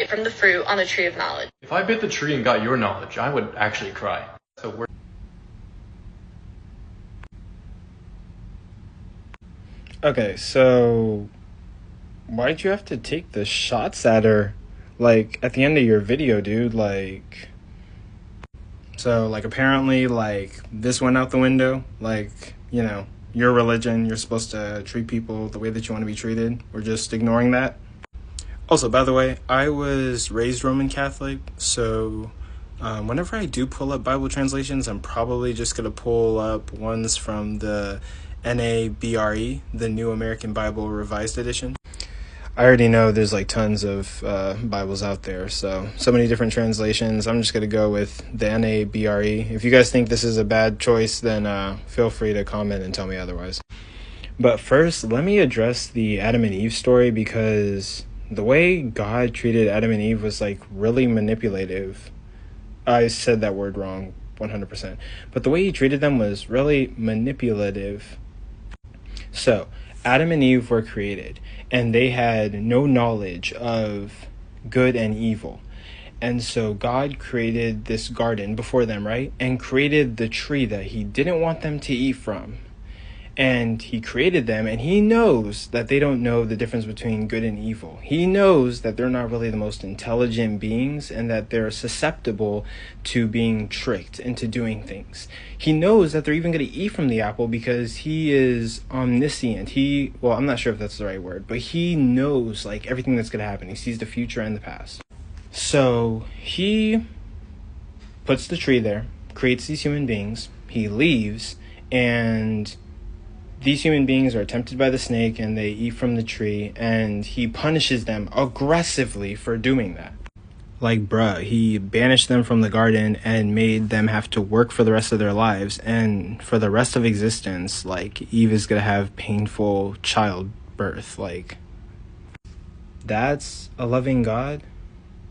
from the fruit on the tree of knowledge. If I bit the tree and got your knowledge, I would actually cry. So Okay, so why'd you have to take the shots at her, like, at the end of your video, dude? Like, so, like, apparently, like, this went out the window. Like, you know, your religion, you're supposed to treat people the way that you want to be treated. We're just ignoring that. Also, by the way, I was raised Roman Catholic, so whenever I do pull up Bible translations, I'm probably just going to pull up ones from the NABRE, the New American Bible Revised Edition. I already know there's like tons of Bibles out there, so many different translations. I'm just going to go with the NABRE. If you guys think this is a bad choice, then feel free to comment and tell me otherwise. But first, let me address the Adam and Eve story, because the way God treated Adam and Eve was like really manipulative. I said that word wrong 100%. But the way he treated them was really manipulative. So, Adam and Eve were created, and they had no knowledge of good and evil. And so God created this garden before them, right? And created the tree that he didn't want them to eat from. And he created them, and he knows that they don't know the difference between good and evil. He knows that they're not really the most intelligent beings, and that they're susceptible to being tricked into doing things. He knows that they're even going to eat from the apple because he is omniscient. Well, I'm not sure if that's the right word, but he knows like everything that's going to happen. He sees the future and the past. So he puts the tree there, creates these human beings, he leaves, and these human beings are tempted by the snake and they eat from the tree, and he punishes them aggressively for doing that. Like, bruh, he banished them from the garden and made them have to work for the rest of their lives, and for the rest of existence, like, Eve is gonna have painful childbirth. Like, that's a loving God?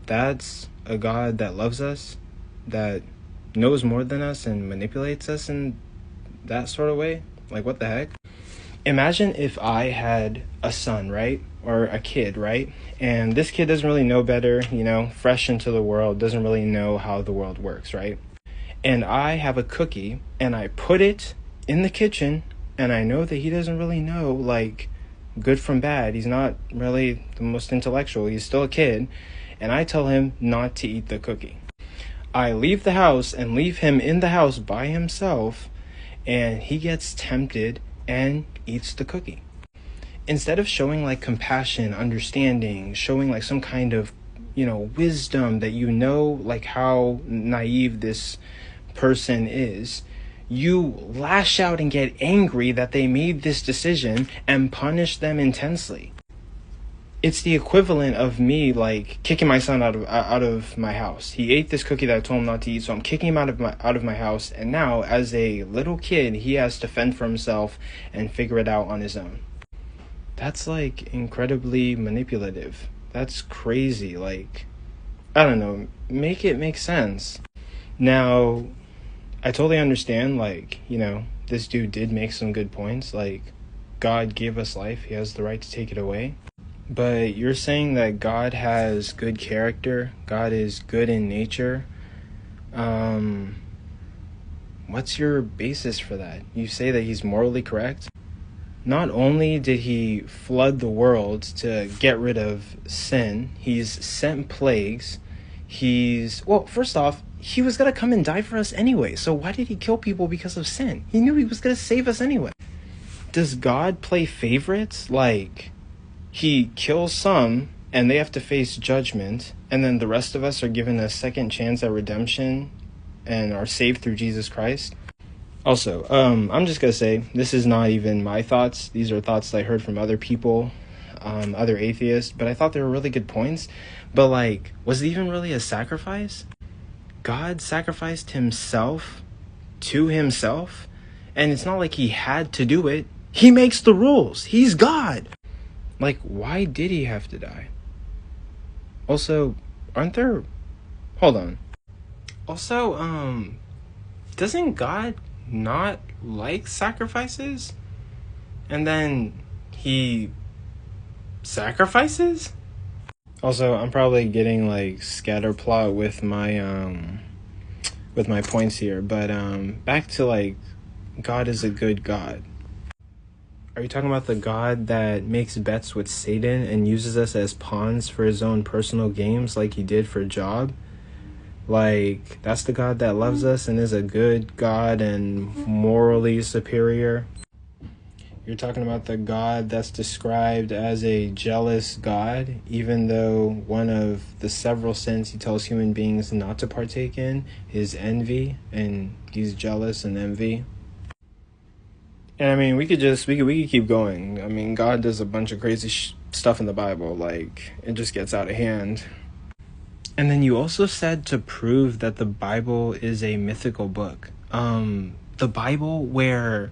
That's a God that loves us, that knows more than us and manipulates us in that sort of way? Like, what the heck? Imagine if I had a son, right? Or a kid, right? And this kid doesn't really know better, you know, fresh into the world, doesn't really know how the world works, right? And I have a cookie, and I put it in the kitchen, and I know that he doesn't really know, like, good from bad. He's not really the most intellectual. He's still a kid. And I tell him not to eat the cookie. I leave the house and leave him in the house by himself, and he gets tempted and eats the cookie. Instead of showing like compassion, understanding, showing like some kind of, you know, wisdom that you know like how naive this person is, you lash out and get angry that they made this decision and punish them intensely. It's the equivalent of me like kicking my son out of my house. He ate this cookie that I told him not to eat, so I'm kicking him out of my house. And now, as a little kid, he has to fend for himself and figure it out on his own. That's like incredibly manipulative. That's crazy. Like, I don't know. Make it make sense. Now, I totally understand. Like, you know, this dude did make some good points. Like, God gave us life. He has the right to take it away. But you're saying that God has good character, God is good in nature. What's your basis for that? You say that he's morally correct? Not only did he flood the world to get rid of sin, he's sent plagues. Well, first off, he was going to come and die for us anyway. So why did he kill people because of sin? He knew he was going to save us anyway. Does God play favorites? Like, he kills some, and they have to face judgment, and then the rest of us are given a second chance at redemption and are saved through Jesus Christ. Also, I'm just going to say, this is not even my thoughts. These are thoughts that I heard from other people, other atheists, but I thought they were really good points. But, like, was it even really a sacrifice? God sacrificed himself to himself, and it's not like he had to do it. He makes the rules. He's God. Like, why did he have to die? Also, hold on. Also, doesn't God not like sacrifices? And then he sacrifices? Also, I'm probably getting like scatter plot with my points here, but back to like God is a good God. Are you talking about the God that makes bets with Satan and uses us as pawns for his own personal games like he did for Job? Like, that's the God that loves us and is a good God and morally superior? You're talking about the God that's described as a jealous God, even though one of the several sins he tells human beings not to partake in is envy, and he's jealous and envy. And I mean, we could keep going. I mean, God does a bunch of crazy stuff in the Bible. Like, it just gets out of hand. And then you also said to prove that the Bible is a mythical book. The Bible where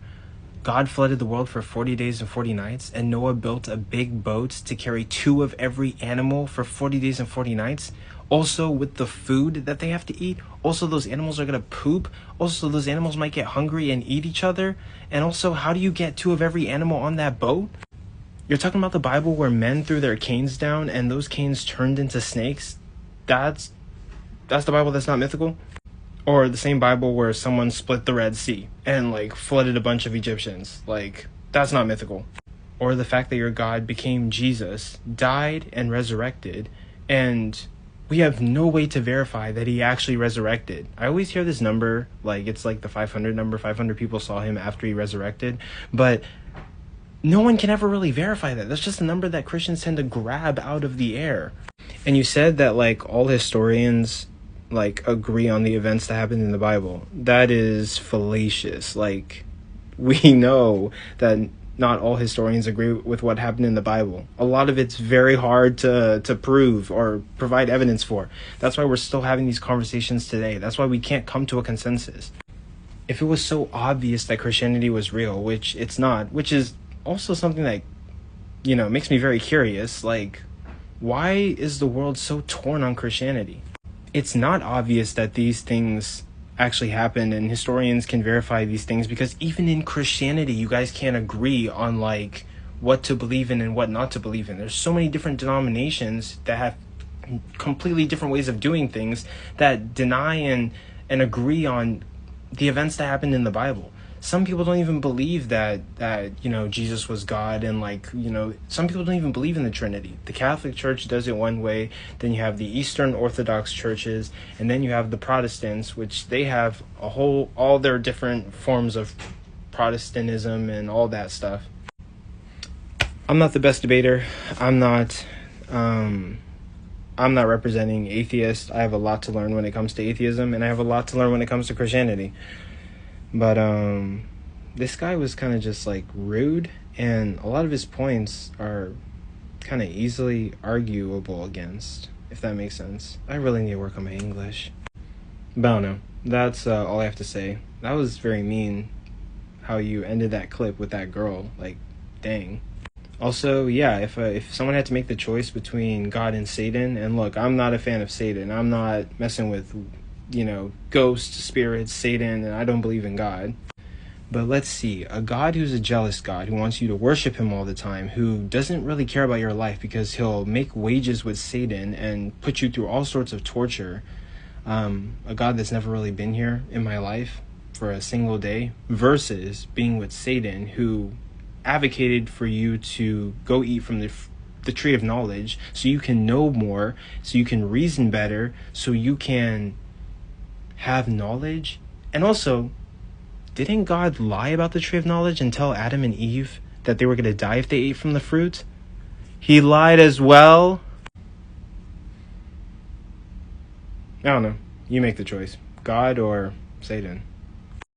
God flooded the world for 40 days and 40 nights, and Noah built a big boat to carry 2 of every animal for 40 days and 40 nights. Also, with the food that they have to eat, also those animals are going to poop. Also, those animals might get hungry and eat each other. And also, how do you get 2 of every animal on that boat? You're talking about the Bible where men threw their canes down and those canes turned into snakes? That's the Bible that's not mythical? Or the same Bible where someone split the Red Sea and like flooded a bunch of Egyptians? Like, that's not mythical. Or the fact that your God became Jesus, died and resurrected, and we have no way to verify that he actually resurrected. I always hear this number, like it's like the 500 number, 500 people saw him after he resurrected, but no one can ever really verify that. That's just a number that Christians tend to grab out of the air. And you said that like all historians like agree on the events that happened in the Bible. That is fallacious. Like, we know that not all historians agree with what happened in the Bible. A lot of it's very hard to prove or provide evidence for. That's why we're still having these conversations today. That's why we can't come to a consensus. If it was so obvious that Christianity was real, which it's not, which is also something that, makes me very curious, like, why is the world so torn on Christianity? It's not obvious that these things actually happened, and historians can verify these things, because even in Christianity you guys can't agree on like what to believe in and what not to believe in. There's so many different denominations that have completely different ways of doing things that deny and agree on the events that happened in the Bible. Some people don't even believe that Jesus was God, and some people don't even believe in the Trinity. The Catholic Church does it one way, then you have the Eastern Orthodox churches, and then you have the Protestants, which they have all their different forms of Protestantism and all that stuff. I'm not the best debater. I'm not representing atheists. I have a lot to learn when it comes to atheism, and I have a lot to learn when it comes to Christianity. But this guy was kind of just like rude, and a lot of his points are kind of easily arguable against, if that makes sense. I really need to work on my English. But I don't know. That's all I have to say. That was very mean how you ended that clip with that girl. Like, dang. Also, yeah, if someone had to make the choice between God and Satan, and look, I'm not a fan of Satan. I'm not messing with ghosts, spirits, Satan, and I don't believe in God. But let's see, a God who's a jealous God, who wants you to worship him all the time, who doesn't really care about your life because he'll make wages with Satan and put you through all sorts of torture. A God that's never really been here in my life for a single day, versus being with Satan, who advocated for you to go eat from the tree of knowledge so you can know more, so you can reason better, so you can have knowledge. And also, didn't God lie about the tree of knowledge and tell Adam and Eve that they were going to die if they ate from the fruit? He lied as well. I don't know. You make the choice. God or Satan.